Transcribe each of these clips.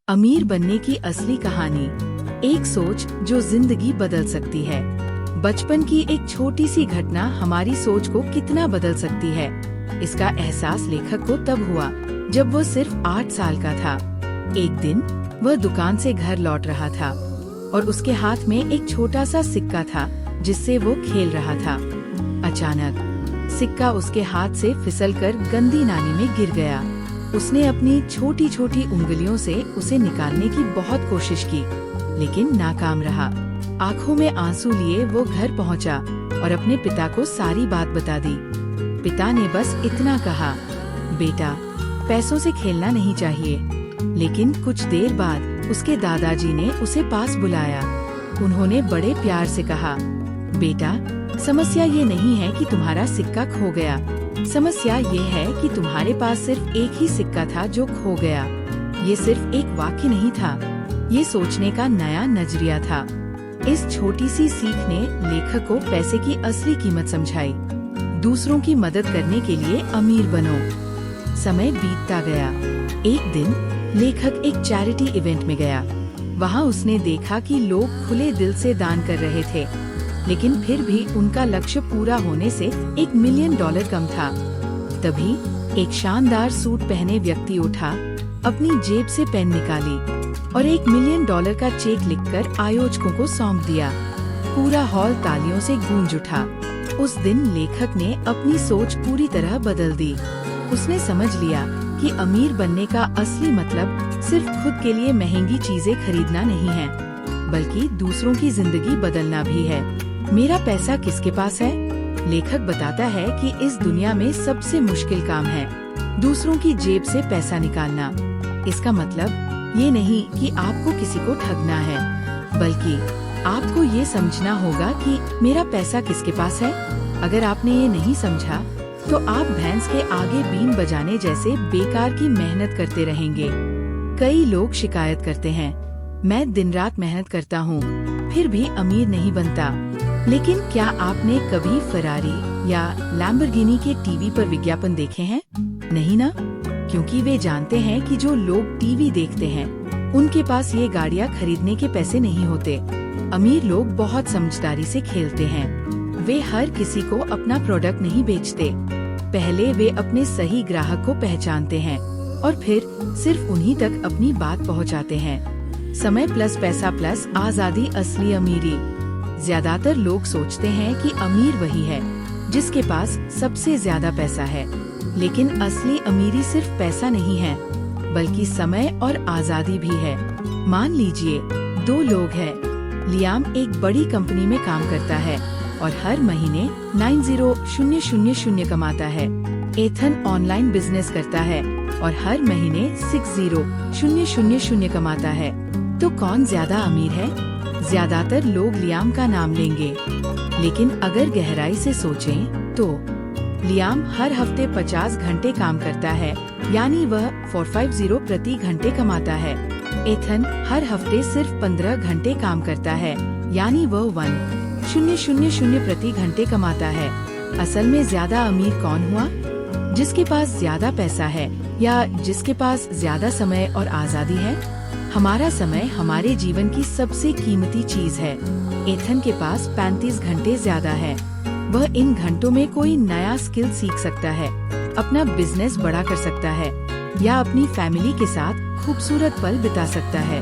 अमीर बनने की असली कहानी, एक सोच जो जिंदगी बदल सकती है। बचपन की एक छोटी सी घटना हमारी सोच को कितना बदल सकती है, इसका एहसास लेखक को तब हुआ जब वो सिर्फ 8 साल का था। एक दिन वह दुकान से घर लौट रहा था और उसके हाथ में एक छोटा सा सिक्का था जिससे वो खेल रहा था। अचानक सिक्का उसके हाथ से फिसलकर गंदी नाली में गिर गया। उसने अपनी छोटी छोटी उंगलियों से उसे निकालने की बहुत कोशिश की, लेकिन नाकाम रहा। आंखों में आंसू लिए वो घर पहुंचा और अपने पिता को सारी बात बता दी। पिता ने बस इतना कहा, बेटा, पैसों से खेलना नहीं चाहिए। लेकिन कुछ देर बाद उसके दादाजी ने उसे पास बुलाया। उन्होंने बड़े प्यार से कहा, बेटा, समस्या ये नहीं है कि तुम्हारा सिक्का खो गया। समस्या ये है कि तुम्हारे पास सिर्फ एक ही सिक्का था जो खो गया। ये सिर्फ एक वाक्य नहीं था, ये सोचने का नया नजरिया था। इस छोटी सी सीख ने लेखक को पैसे की असली कीमत समझाई। दूसरों की मदद करने के लिए अमीर बनो। समय बीतता गया। एक दिन लेखक एक चैरिटी इवेंट में गया। वहाँ उसने देखा कि लोग खुले दिल से दान कर रहे थे, लेकिन फिर भी उनका लक्ष्य पूरा होने से $1 मिलियन कम था। तभी एक शानदार सूट पहने व्यक्ति उठा, अपनी जेब से पेन निकाली और $1 मिलियन का चेक लिखकर आयोजकों को सौंप दिया। पूरा हॉल तालियों से गूंज उठा। उस दिन लेखक ने अपनी सोच पूरी तरह बदल दी। उसने समझ लिया कि अमीर बनने का असली मतलब सिर्फ खुद के लिए महंगी चीजें खरीदना नहीं है, बल्कि दूसरों की जिंदगी बदलना भी है। मेरा पैसा किसके पास है? लेखक बताता है कि इस दुनिया में सबसे मुश्किल काम है दूसरों की जेब से पैसा निकालना। इसका मतलब ये नहीं कि आपको किसी को ठगना है, बल्कि आपको ये समझना होगा कि मेरा पैसा किसके पास है। अगर आपने ये नहीं समझा तो आप भैंस के आगे बीन बजाने जैसे बेकार की मेहनत करते रहेंगे। कई लोग शिकायत करते हैं, मैं दिन रात मेहनत करता हूँ, फिर भी अमीर नहीं बनता। लेकिन क्या आपने कभी फरारी या लैम्बोर्गिनी के टीवी पर विज्ञापन देखे हैं? नहीं ना, क्योंकि वे जानते हैं कि जो लोग टीवी देखते हैं उनके पास ये गाड़ियाँ खरीदने के पैसे नहीं होते। अमीर लोग बहुत समझदारी से खेलते हैं। वे हर किसी को अपना प्रोडक्ट नहीं बेचते। पहले वे अपने सही ग्राहक को पहचानते हैं और फिर सिर्फ उन्हीं तक अपनी बात पहुंचाते हैं। समय प्लस पैसा प्लस आजादी असली अमीरी। ज्यादातर लोग सोचते हैं कि अमीर वही है जिसके पास सबसे ज्यादा पैसा है, लेकिन असली अमीरी सिर्फ पैसा नहीं है, बल्कि समय और आजादी भी है। मान लीजिए 2 लोग हैं। लियाम एक बड़ी कंपनी में काम करता है और हर महीने 90,000 कमाता है। एथन ऑनलाइन बिजनेस करता है और हर महीने 60,000 कमाता है। तो कौन ज्यादा अमीर है? ज्यादातर लोग लियाम का नाम लेंगे, लेकिन अगर गहराई से सोचें तो लियाम हर हफ्ते 50 घंटे काम करता है, यानी वह 450 प्रति घंटे कमाता है। एथन हर हफ्ते सिर्फ 15 घंटे काम करता है, यानी वह 1,000 प्रति घंटे कमाता है। असल में ज्यादा अमीर कौन हुआ? जिसके पास ज्यादा पैसा है या जिसके पास ज्यादा समय और आजादी है। हमारा समय हमारे जीवन की सबसे कीमती चीज है। एथन के पास 35 घंटे ज्यादा है। वह इन घंटों में कोई नया स्किल सीख सकता है, अपना बिजनेस बड़ा कर सकता है या अपनी फैमिली के साथ खूबसूरत पल बिता सकता है।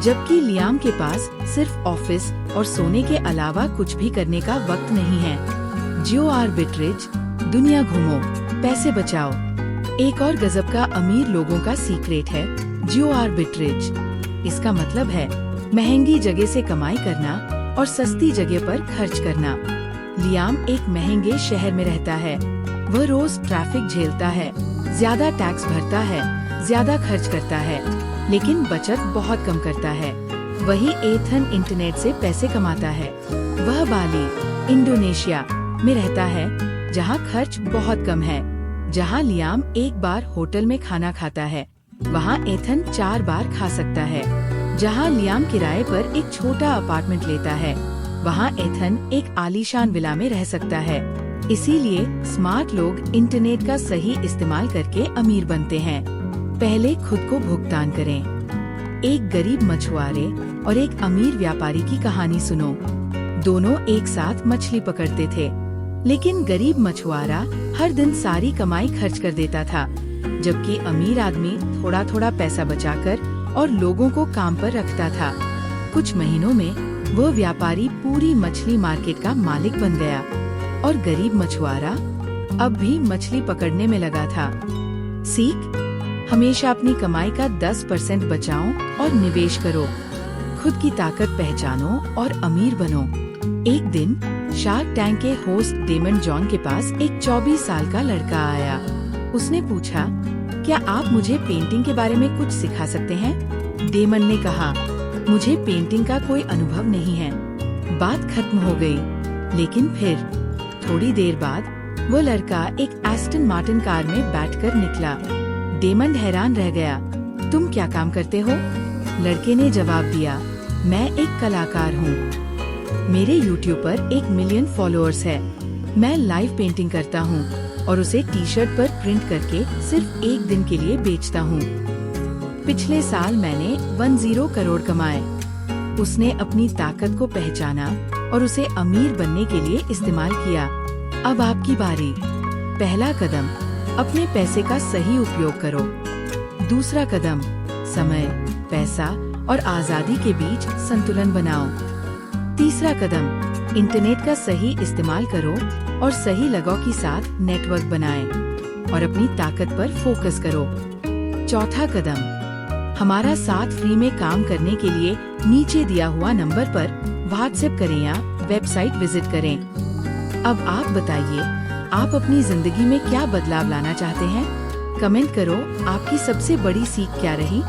जबकि लियाम के पास सिर्फ ऑफिस और सोने के अलावा कुछ भी करने का वक्त नहीं है। जियो आर्बिट्रेज, दुनिया घूमो, पैसे बचाओ। एक और गजब का अमीर लोगों का सीक्रेट है जियो आर्बिट्रेज। इसका मतलब है महंगी जगह से कमाई करना और सस्ती जगह पर खर्च करना। लियाम एक महंगे शहर में रहता है। वह रोज ट्रैफिक झेलता है, ज्यादा टैक्स भरता है, ज्यादा खर्च करता है, लेकिन बचत बहुत कम करता है। वही एथन इंटरनेट से पैसे कमाता है। वह बाली, इंडोनेशिया में रहता है, जहाँ खर्च बहुत कम है। जहाँ लियाम एक बार होटल में खाना खाता है, वहाँ एथन 4 बार खा सकता है। जहाँ लियाम किराए पर एक छोटा अपार्टमेंट लेता है, वहाँ एथन एक आलीशान विला में रह सकता है। इसीलिए स्मार्ट लोग इंटरनेट का सही इस्तेमाल करके अमीर बनते हैं। पहले खुद को भुगतान करें। एक गरीब मछुआरे और एक अमीर व्यापारी की कहानी सुनो। दोनों एक साथ मछली पकड़ते थे, लेकिन गरीब मछुआरा हर दिन सारी कमाई खर्च कर देता था, जबकि अमीर आदमी थोड़ा थोड़ा पैसा बचाकर और लोगों को काम पर रखता था। कुछ महीनों में वह व्यापारी पूरी मछली मार्केट का मालिक बन गया और गरीब मछुआरा अब भी मछली पकड़ने में लगा था। सीख: हमेशा अपनी कमाई का 10% बचाओ और निवेश करो। खुद की ताकत पहचानो और अमीर बनो। एक दिन शार्क टैंक के होस्ट डेमन जॉन के पास एक 24 साल का लड़का आया। उसने पूछा, क्या आप मुझे पेंटिंग के बारे में कुछ सिखा सकते हैं? डेमन ने कहा, मुझे पेंटिंग का कोई अनुभव नहीं है। बात खत्म हो गई। लेकिन फिर थोड़ी देर बाद वो लड़का एक एस्टन मार्टिन कार में बैठकर निकला। डेमन हैरान रह गया। तुम क्या काम करते हो? लड़के ने जवाब दिया, मैं एक कलाकार हूँ। मेरे YouTube पर 1 मिलियन फॉलोअर्स है। मैं लाइव पेंटिंग करता हूँ और उसे टी-शर्ट पर प्रिंट करके सिर्फ 1 दिन के लिए बेचता हूँ। पिछले साल मैंने 10 करोड़ कमाए। उसने अपनी ताकत को पहचाना और उसे अमीर बनने के लिए इस्तेमाल किया। अब आपकी बारी। पहला कदम, अपने पैसे का सही उपयोग करो। दूसरा कदम, समय, पैसा और आजादी के बीच संतुलन बनाओ। तीसरा कदम, इंटरनेट का सही इस्तेमाल करो और सही लगाव के साथ नेटवर्क बनाएं और अपनी ताकत पर फोकस करो। चौथा कदम, हमारा साथ फ्री में काम करने के लिए नीचे दिया हुआ नंबर पर व्हाट्सएप करें या वेबसाइट विजिट करें। अब आप बताइए, आप अपनी जिंदगी में क्या बदलाव लाना चाहते हैं? कमेंट करो, आपकी सबसे बड़ी सीख क्या रही?